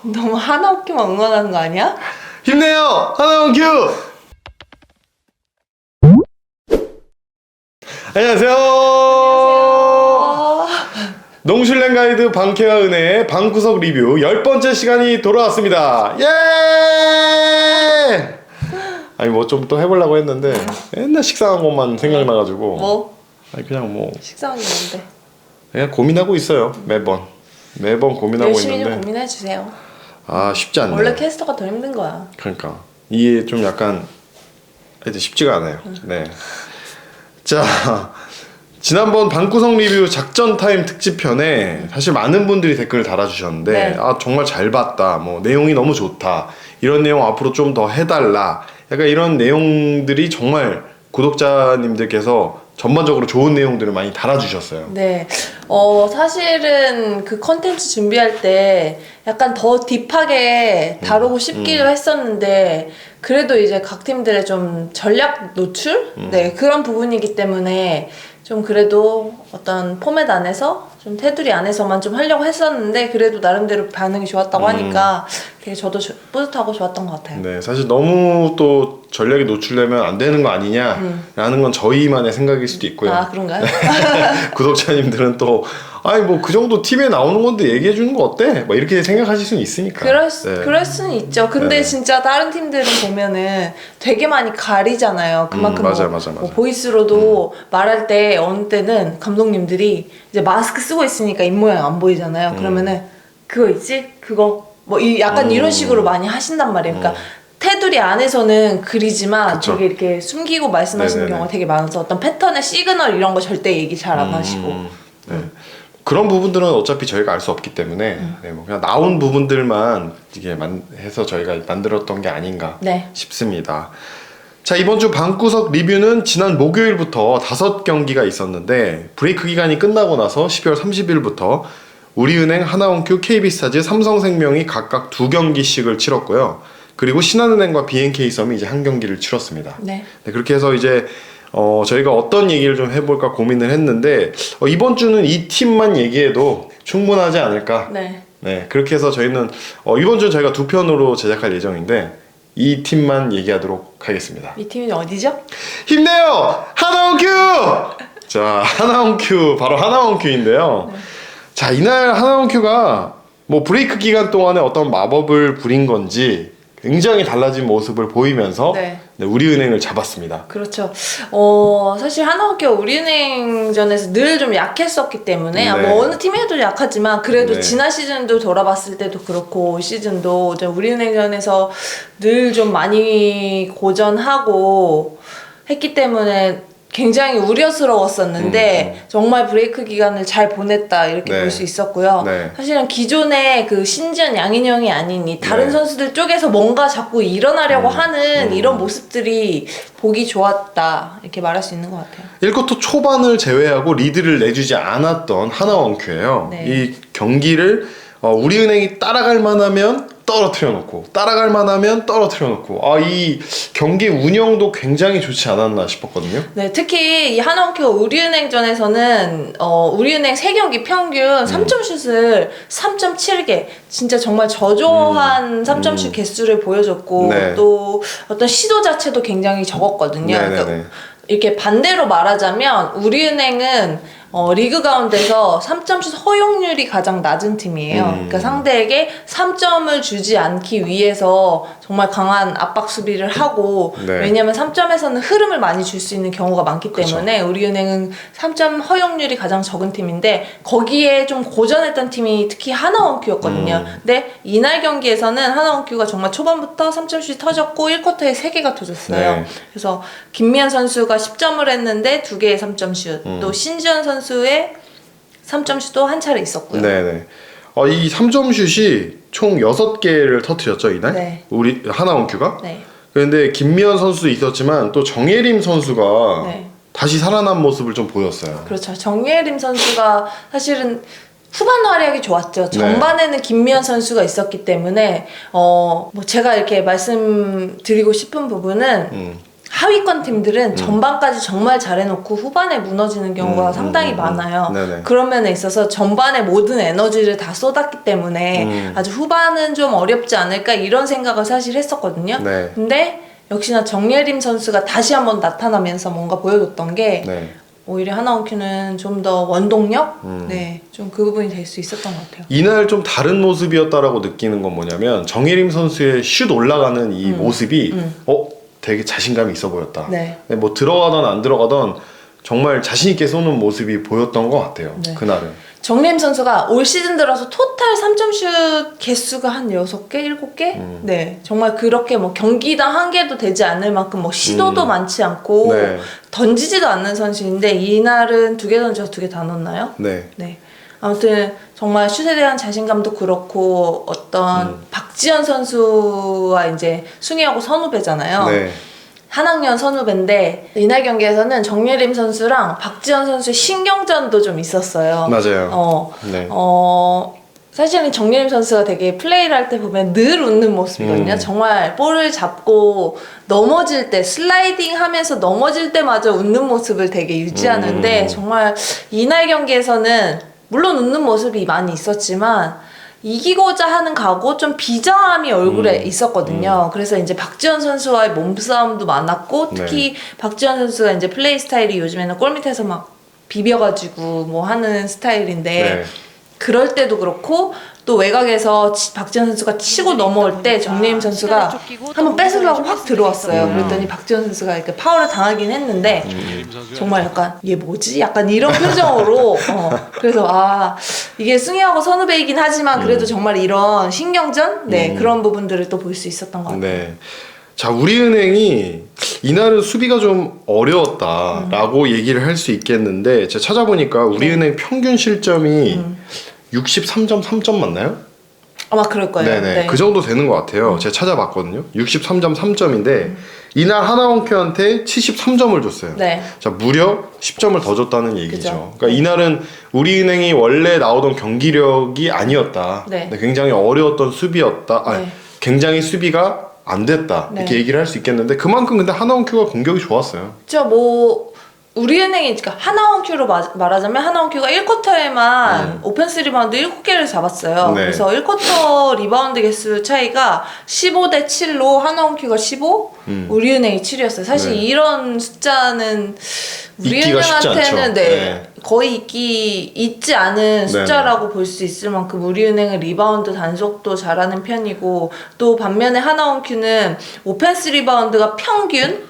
너무 하나원큐만 응원하는 거 아니야? 힘내요! 하나원큐! 안녕하세요. 농슐랭 가이드 방쾌와 은혜의 방구석 리뷰 10번째 시간이 돌아왔습니다. 예! 아니 뭐 좀 또 해보려고 했는데 맨날 식상한 것만 생각나가지고 뭐? 아니 그냥 뭐 식상한 게 뭔데? 그냥 고민하고 있어요. 매번 고민하고 열심히 있는데 좀 고민해주세요. 아 쉽지 않네. 원래 캐스터가 더 힘든 거야. 그러니까 이게 좀 약간 하여튼 쉽지가 않아요. 네. 자, 지난번 방구석 리뷰 작전 타임 특집편에 사실 많은 분들이 댓글을 달아주셨는데 네. 아 정말 잘 봤다, 뭐 내용이 너무 좋다, 이런 내용 앞으로 좀 더 해달라, 약간 이런 내용들이 정말 구독자님들께서 전반적으로 좋은 내용들을 많이 달아주셨어요. 네. 사실은 그 컨텐츠 준비할 때 약간 더 딥하게 다루고 싶기도 했었는데, 그래도 이제 각 팀들의 좀 전략 노출? 네, 그런 부분이기 때문에 좀 그래도 어떤 포맷 안에서 좀 테두리 안에서만 좀 하려고 했었는데, 그래도 나름대로 반응이 좋았다고 하니까 되게 저도 뿌듯하고 좋았던 것 같아요. 네, 사실 너무 또 전략이 노출되면 안 되는 거 아니냐라는 건 저희만의 생각일 수도 있고요. 아, 그런가요? 구독자님들은 또 아니 뭐 그 정도 TV에 나오는 건데 얘기해 주는 거 어때? 뭐 이렇게 생각하실 수는 있으니까. 그럴 수는 있죠. 근데 네. 진짜 다른 팀들은 보면은 되게 많이 가리잖아요. 그만큼 맞아. 뭐 보이스로도 말할 때 어느 때는 감독님들이 이제 마스크 쓰고 있으니까 입모양 안 보이잖아요. 그러면은 그거 있지? 그거 뭐 약간 이런 식으로 많이 하신단 말이에요. 그러니까 테두리 안에서는 그리지만 그쵸. 되게 이렇게 숨기고 말씀하시는 네네네. 경우가 되게 많아서 어떤 패턴의 시그널 이런 거 절대 얘기 잘 안 하시고. 네. 그런 부분들은 어차피 저희가 알 수 없기 때문에 네, 뭐 그냥 나온 부분들만 이게 해서 저희가 만들었던 게 아닌가 네. 싶습니다. 자, 이번 주 방구석 리뷰는 지난 목요일부터 5경기가 있었는데 브레이크 기간이 끝나고 나서 12월 30일부터 우리은행, 하나원큐, KB스타즈, 삼성생명이 각각 2경기씩을 치렀고요. 그리고 신한은행과 BNK섬이 이제 1경기를 치렀습니다. 네. 네, 그렇게 해서 이제 저희가 어떤 얘기를 좀 해볼까 고민을 했는데 이번 주는 이 팀만 얘기해도 충분하지 않을까. 네. 네, 그렇게 해서 저희는 이번 주는 저희가 2편으로 제작할 예정인데 이 팀만 얘기하도록 하겠습니다. 이 팀이 어디죠? 힘내요! 하나원큐! 자, 하나원큐, 바로 하나원큐인데요. 네. 자, 이날 하나원큐가 뭐 브레이크 기간 동안에 어떤 마법을 부린 건지 굉장히 달라진 모습을 보이면서 네. 네, 우리은행을 잡았습니다. 그렇죠. 사실 하나원큐가 우리은행전에서 늘 좀 약했었기 때문에 네. 뭐 어느 팀에도 약하지만 그래도 네. 지난 시즌도 돌아봤을 때도 그렇고 올 시즌도 이제 우리은행전에서 늘 좀 많이 고전하고 했기 때문에 굉장히 우려스러웠었는데 정말 브레이크 기간을 잘 보냈다 이렇게 네. 볼 수 있었고요. 네. 사실은 기존의 그 신지연 양인영이 아닌 이 다른 네. 선수들 쪽에서 뭔가 자꾸 일어나려고 하는 이런 모습들이 보기 좋았다 이렇게 말할 수 있는 것 같아요. 1쿼터 초반을 제외하고 리드를 내주지 않았던 하나원큐예요. 네. 이 경기를 우리은행이 따라갈 만하면 떨어뜨려 놓고 따라갈 만하면 떨어뜨려 놓고 이 경기 운영도 굉장히 좋지 않았나 싶었거든요. 네, 특히 이 하나원큐가 우리은행전에서는 우리은행 3경기 평균 3점 슛을 3.7개 진짜 정말 저조한 3점 슛 개수를 보여줬고 네. 또 어떤 시도 자체도 굉장히 적었거든요. 네네네. 그러니까 이렇게 반대로 말하자면 우리은행은 리그 가운데서 3점슛 허용률이 가장 낮은 팀이에요. 그러니까 상대에게 3점을 주지 않기 위해서 정말 강한 압박 수비를 하고 네. 왜냐하면 3점에서는 흐름을 많이 줄 수 있는 경우가 많기 때문에 우리은행은 3점 허용률이 가장 적은 팀인데 거기에 좀 고전했던 팀이 특히 하나원큐였거든요. 근데 이날 경기에서는 하나원큐가 정말 초반부터 3점슛이 터졌고 1쿼터에 3개가 터졌어요. 네. 그래서 김미연 선수가 10점을 했는데 2개의 3점슛 또 신지연 선수의 3점슛도 한 차례 있었고요. 네네. 이 3점 슛이 총 6개를 터뜨렸죠 이날. 네. 우리 하나원큐가. 네. 그런데 김미연 선수도 있었지만 또 정예림 선수가 네. 다시 살아난 모습을 좀 보였어요. 그렇죠. 정예림 선수가 사실은 후반 활약이 좋았죠. 전반에는 김미연 선수가 있었기 때문에 뭐 제가 이렇게 말씀드리고 싶은 부분은 하위권 팀들은 전반까지 정말 잘해놓고 후반에 무너지는 경우가 상당히 많아요. 네네. 그런 면에 있어서 전반에 모든 에너지를 다 쏟았기 때문에 아주 후반은 좀 어렵지 않을까 이런 생각을 사실 했었거든요. 네. 근데 역시나 정예림 선수가 다시 한번 나타나면서 뭔가 보여줬던 게 네. 오히려 하나원큐는 좀 더 원동력? 네, 좀 그 부분이 될 수 있었던 것 같아요. 이날 좀 다른 모습이었다라고 느끼는 건 뭐냐면 정예림 선수의 슛 올라가는 이 모습이 되게 자신감이 있어 보였다. 네. 뭐 들어가던 안 들어가던 정말 자신 있게 쏘는 모습이 보였던 것 같아요. 네. 그날은. 정예림 선수가 올 시즌 들어서 토탈 3점 슛 개수가 한 6개, 7개? 네. 정말 그렇게 뭐 경기당 한 개도 되지 않을 만큼 뭐 시도도 많지 않고 네. 던지지도 않는 선수인데 이날은 2개 던져서 2개 다 넣었나요? 네. 네. 아무튼 정말 슛에 대한 자신감도 그렇고 어떤 박지현 선수와 이제 승희하고 선후배잖아요. 네. 한 학년 선후배인데 이날 경기에서는 정예림 선수랑 박지현 선수의 신경전도 좀 있었어요. 맞아요. 네. 사실은 정예림 선수가 되게 플레이를 할 때 보면 늘 웃는 모습이거든요. 정말 볼을 잡고 넘어질 때 슬라이딩 하면서 넘어질 때마저 웃는 모습을 되게 유지하는데 정말 이날 경기에서는 물론 웃는 모습이 많이 있었지만 이기고자 하는 각오, 좀 비장함이 얼굴에 있었거든요. 그래서 이제 박지현 선수와의 몸싸움도 많았고, 특히 박지현 선수가 이제 플레이 스타일이 요즘에는 골 밑에서 막 비벼가지고 뭐 하는 스타일인데, 네. 그럴 때도 그렇고, 또 외곽에서 박지현 선수가 치고 넘어올 때 정예림 선수가 한번 뺏으려고 확 들어왔어요. 그랬더니 박지현 선수가 이렇게 파울을 당하긴 했는데 정말 약간 얘 뭐지? 약간 이런 표정으로 그래서 이게 승희하고 선후배이긴 하지만 그래도 정말 이런 신경전? 네, 그런 부분들을 또 볼 수 있었던 것 같아요. 네. 자, 우리은행이 이날은 수비가 좀 어려웠다라고 얘기를 할 수 있겠는데 제가 찾아보니까 우리은행 평균 실점이 63.3점 맞나요? 아마 그럴 거예요. 네네. 네. 그 정도 되는 것 같아요. 제가 찾아봤거든요. 63.3점인데 이날 하나원큐한테 73점을 줬어요. 네. 자, 무려 10점을 더 줬다는 얘기죠. 그죠. 그러니까 이날은 우리은행이 원래 나오던 경기력이 아니었다. 네. 굉장히 어려웠던 수비였다. 네. 굉장히 수비가 안 됐다. 이렇게 네. 얘기를 할 수 있겠는데 그만큼 근데 하나원큐가 공격이 좋았어요. 우리은행이 그러니까 하나원큐로 말하자면 하나원큐가 1쿼터에만 오펜스 리바운드 7개를 잡았어요. 네. 그래서 1쿼터 리바운드 개수 차이가 15대 7로 하나원큐가 15, 우리은행이 7이었어요. 사실 네. 이런 숫자는 있기가 쉽지 우리은행한테는 않죠. 네. 거의 있지 않은 숫자라고 볼 수 있을 만큼 우리은행은 리바운드 단속도 잘하는 편이고 또 반면에 하나원큐는 오펜스 리바운드가 평균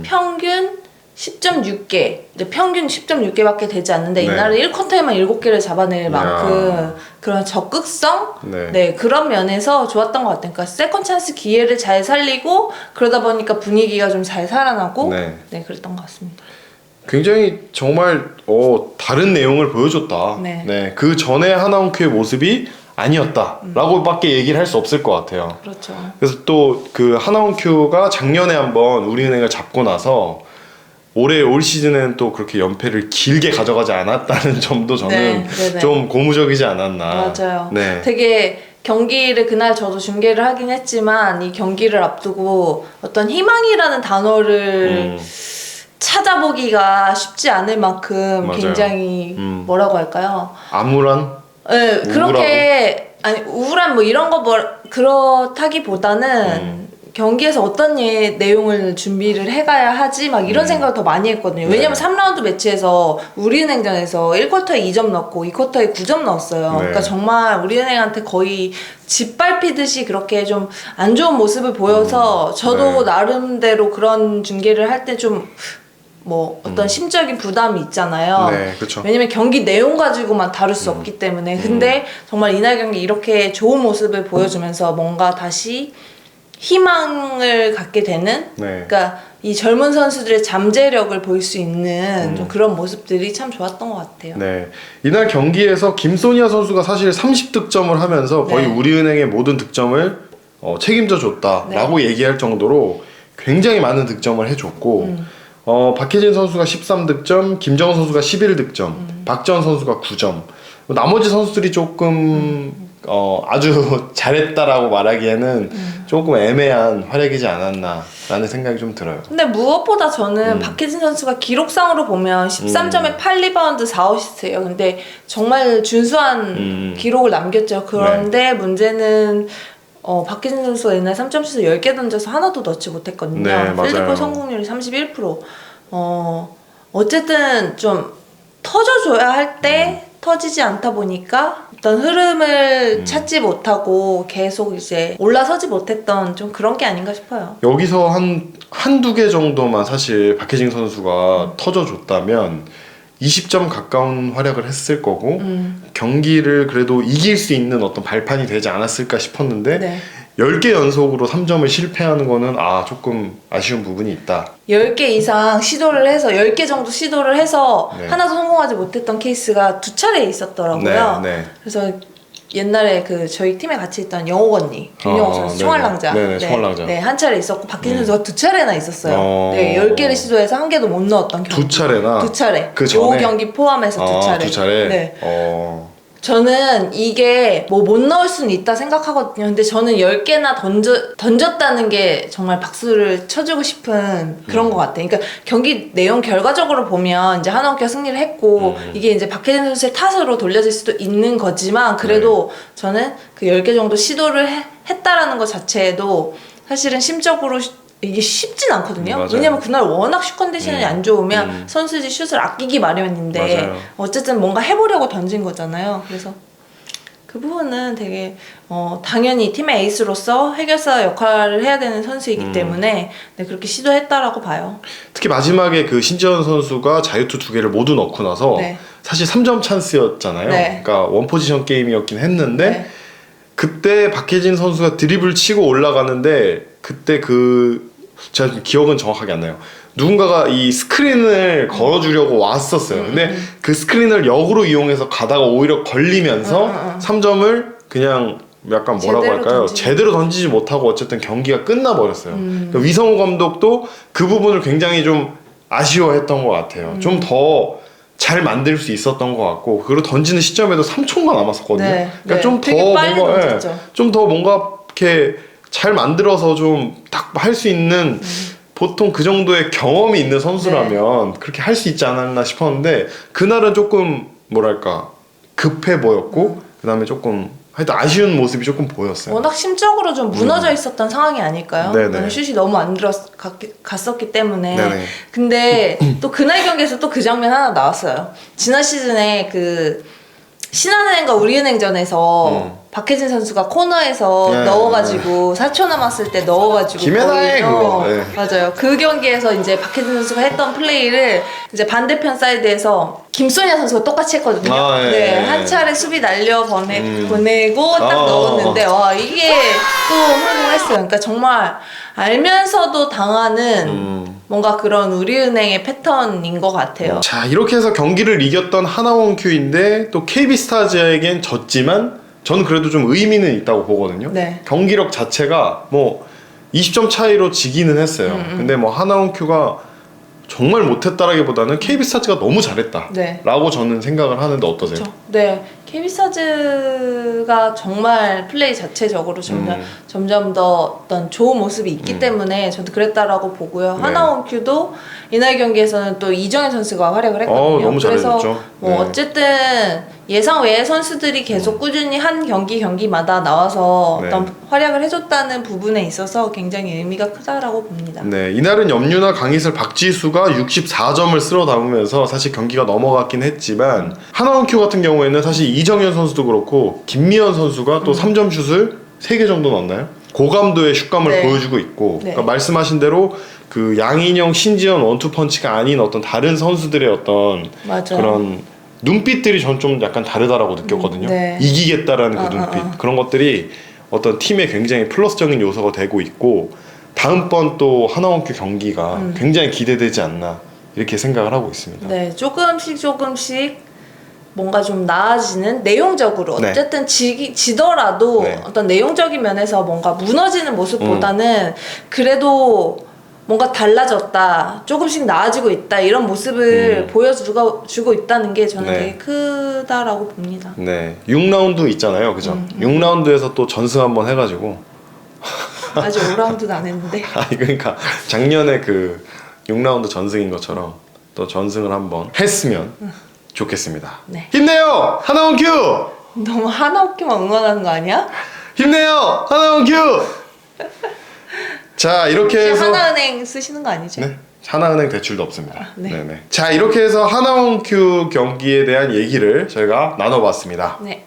평균 10.6개, 이제 평균 10.6개밖에 되지 않는데 네. 이날은 1쿼터에만 7개를 잡아낼 만큼 그런 적극성? 네. 그런 면에서 좋았던 것 같아요. 그러니까 세컨 찬스 기회를 잘 살리고 그러다 보니까 분위기가 좀 잘 살아나고 네. 그랬던 것 같습니다. 굉장히 정말 다른 내용을 보여줬다. 네. 그 전에 하나원큐의 모습이 아니었다라고 밖에 얘기를 할 수 없을 것 같아요. 그렇죠. 그래서 또 그 하나원큐가 작년에 한번 우리은행을 잡고 나서 올 시즌에는 또 그렇게 연패를 길게 가져가지 않았다는 점도 저는 네네. 좀 고무적이지 않았나. 맞아요. 네. 되게 경기를 그날 저도 중계를 하긴 했지만 이 경기를 앞두고 어떤 희망이라는 단어를 찾아보기가 쉽지 않을 만큼 맞아요. 굉장히 뭐라고 할까요? 암울한? 네, 우울하고? 그렇게 우울한 뭐 이런 거 그렇다기보다는 경기에서 어떤 내용을 준비를 해가야 하지 막 이런 생각을 더 많이 했거든요. 왜냐면 3라운드 매치에서 우리은행전에서 1쿼터에 2점 넣고 2쿼터에 9점 넣었어요. 네. 그러니까 정말 우리은행한테 거의 짓밟히듯이 그렇게 좀 안 좋은 모습을 보여서 저도 나름대로 그런 중계를 할 때 좀 어떤 심적인 부담이 있잖아요. 네, 그렇죠. 왜냐면 경기 내용 가지고만 다룰 수 없기 때문에. 근데 정말 이날 경기 이렇게 좋은 모습을 보여주면서 뭔가 다시 희망을 갖게 되는 그러니까 이 젊은 선수들의 잠재력을 볼 수 있는 좀 그런 모습들이 참 좋았던 것 같아요. 네. 이날 경기에서 김소니아 선수가 사실 30득점을 하면서 거의 우리은행의 모든 득점을 책임져 줬다라고 얘기할 정도로 굉장히 많은 득점을 해줬고 박혜진 선수가 13득점, 김정은 선수가 11득점, 박지원 선수가 9점. 나머지 선수들이 조금 아주 잘했다라고 말하기에는 조금 애매한 활약이지 않았나라는 생각이 좀 들어요. 근데 무엇보다 저는 박혜진 선수가 기록상으로 보면 13점에 8리바운드 4어시스트예요. 근데 정말 준수한 기록을 남겼죠. 그런데 문제는 박혜진 선수가 옛날 3점슛을 10개 던져서 하나도 넣지 못했거든요. 네, 맞아요. 필드골 성공률이 31%. 어쨌든 좀 터져줘야 할 때 터지지 않다 보니까 어떤 흐름을 찾지 못하고 계속 이제 올라서지 못했던 좀 그런 게 아닌가 싶어요. 여기서 한두 개 정도만 사실 박혜진 선수가 터져줬다면 20점 가까운 활약을 했을 거고 경기를 그래도 이길 수 있는 어떤 발판이 되지 않았을까 싶었는데 네. 10개 연속으로 3점을 실패하는 거는 조금 아쉬운 부분이 있다. 10개 이상 시도를 해서 10개 정도 시도를 해서 네. 하나도 성공하지 못했던 케이스가 2차례 있었더라고요. 네. 그래서 옛날에 그 저희 팀에 같이 있던 영옥 언니, 김영옥 선수, 네네. 총알랑자. 네네, 총알랑자. 네, 한 차례 있었고 박희진 선수가 2차례나 있었어요. 네, 10개를 시도해서 한 개도 못 넣었던 경기. 2차례나? 2차례. 그 전에? 요 경기 포함해서 2차례. 2차례? 네. 저는 이게 뭐 못 넣을 수는 있다 생각하거든요. 근데 저는 10개나 던졌다는 게 정말 박수를 쳐주고 싶은 그런 것 같아요. 그러니까 경기 내용 결과적으로 보면 이제 하나원큐가 승리를 했고 이게 이제 박혜진 선수의 탓으로 돌려질 수도 있는 거지만 그래도 저는 그 10개 정도 시도를 했다라는 것 자체에도 사실은 심적으로 이게 쉽진 않거든요. 맞아요. 왜냐면 그날 워낙 슛 컨디션이 안 좋으면 선수들이 슛을 아끼기 마련인데 맞아요. 어쨌든 뭔가 해보려고 던진 거잖아요. 그래서 그 부분은 되게 당연히 팀의 에이스로서 해결사 역할을 해야 되는 선수이기 때문에 네, 그렇게 시도했다라고 봐요. 특히 마지막에 그 신지현 선수가 자유투 2개를 모두 넣고 나서 네. 사실 3점 찬스였잖아요. 네. 그러니까 원포지션 게임이었긴 했는데 네. 그때 박혜진 선수가 드리블 치고 올라가는데 그때 제가 기억은 정확하게 안 나요. 누군가가 이 스크린을 걸어주려고 왔었어요. 근데 그 스크린을 역으로 이용해서 가다가 오히려 걸리면서 3점을 그냥 약간 뭐라고 할까요? 제대로 던지지 못하고 어쨌든 경기가 끝나버렸어요. 그러니까 위성호 감독도 그 부분을 굉장히 좀 아쉬워했던 것 같아요. 좀 더 잘 만들 수 있었던 것 같고 그리고 던지는 시점에도 3초가 남았었거든요. 네, 그러니까 네. 좀 더 되게 빨리 뭔가 던졌죠. 좀 더 뭔가 이렇게 잘 만들어서 좀 딱 할 수 있는 보통 그 정도의 경험이 있는 선수라면 그렇게 할 수 있지 않았나 싶었는데 그날은 조금 뭐랄까 급해 보였고 그다음에 조금 하여튼 아쉬운 모습이 조금 보였어요. 워낙 심적으로 좀 무너져 있었던 상황이 아닐까요? 네네. 슛이 너무 안 갔었기 때문에. 네네. 근데 또 그날 경기에서 또 그 장면 하나 나왔어요. 지난 시즌에 그 신한은행과 우리은행전에서 박혜진 선수가 코너에서 네, 넣어가지고 4초 남았을 때 넣어가지고 김연아의 거의, 그거. 네. 맞아요. 그 경기에서 이제 박혜진 선수가 했던 플레이를 이제 반대편 사이드에서 김소니아 선수가 똑같이 했거든요. 예, 네, 예. 한 차례 수비 보내고 딱 넣었는데 와 이게 또 성공했어요. 그러니까 정말 알면서도 당하는 뭔가 그런 우리은행의 패턴인 것 같아요. 자, 이렇게 해서 경기를 이겼던 하나원큐인데 또 KB스타즈에겐 졌지만 저는 그래도 좀 의미는 있다고 보거든요. 네. 경기력 자체가 뭐 20점 차이로 지기는 했어요. 근데 뭐 하나원큐가 정말 못했다라기보다는 KB스타즈가 너무 잘했다 네. 라고 저는 생각을 하는데 어떠세요? 그렇죠. 네, KB스타즈가 정말 플레이 자체적으로 점점 더 어떤 좋은 모습이 있기 때문에 저도 그랬다라고 보고요. 네. 하나원큐도 이날 경기에서는 또 이정현 선수가 활약을 했거든요. 너무 그래서 잘해줬죠. 뭐 네. 어쨌든 예상 외의 선수들이 계속 꾸준히 한 경기마다 나와서 네. 어떤 활약을 해줬다는 부분에 있어서 굉장히 의미가 크다라고 봅니다. 네, 이날은 염유나 강희슬, 박지수가 64점을 쓸어 담으면서 사실 경기가 넘어갔긴 했지만 하나원큐 같은 경우에는 사실 이정현 선수도 그렇고 김미연 선수가 또 3점 슛을 3개 정도 넣었나요? 고감도의 슛감을 네. 보여주고 있고 네. 그러니까 말씀하신 대로 그 양인영, 신지연 원투펀치가 아닌 어떤 다른 선수들의 어떤 맞아요. 그런 눈빛들이 전 좀 약간 다르다라고 느꼈거든요. 네. 이기겠다라는 그 눈빛 그런 것들이 어떤 팀에 굉장히 플러스적인 요소가 되고 있고 다음번 또 하나원큐 경기가 굉장히 기대되지 않나 이렇게 생각을 하고 있습니다. 네, 조금씩 뭔가 좀 나아지는 내용적으로 네. 어쨌든 지더라도 네. 어떤 내용적인 면에서 뭔가 무너지는 모습보다는 그래도 뭔가 달라졌다, 조금씩 나아지고 있다 이런 모습을 보여주고 있다는 게 저는 네. 되게 크다라고 봅니다. 네, 6라운드 있잖아요, 그죠? 6라운드에서 또 전승 한번 해가지고 아직 5라운드도 안 했는데. 아니 그러니까 작년에 그 6라운드 전승인 것처럼 또 전승을 한번 했으면 좋겠습니다. 네. 힘내요, 하나원 큐! 너무 하나없기만 응원하는 거 아니야? 힘내요, 하나원 큐! 자, 이렇게 혹시 해서 하나은행 쓰시는 거 아니죠? 네, 하나은행 대출도 없습니다. 네. 네네. 자, 이렇게 해서 하나원 큐 경기에 대한 얘기를 저희가 나눠봤습니다. 네.